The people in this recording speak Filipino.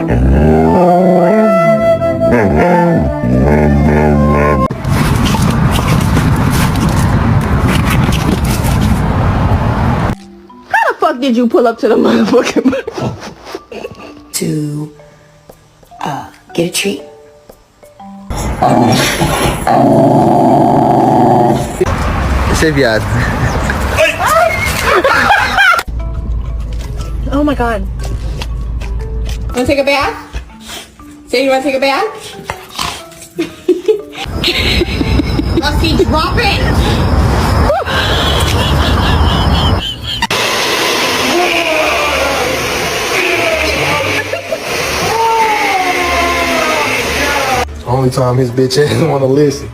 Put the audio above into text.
How the fuck did you pull up to the motherfucking To get a treat. Esse é viado. Oh my god. Wanna take a bath? Say you wanna take a bath? Rusty, drop it! Only time his bitch ass wanna listen.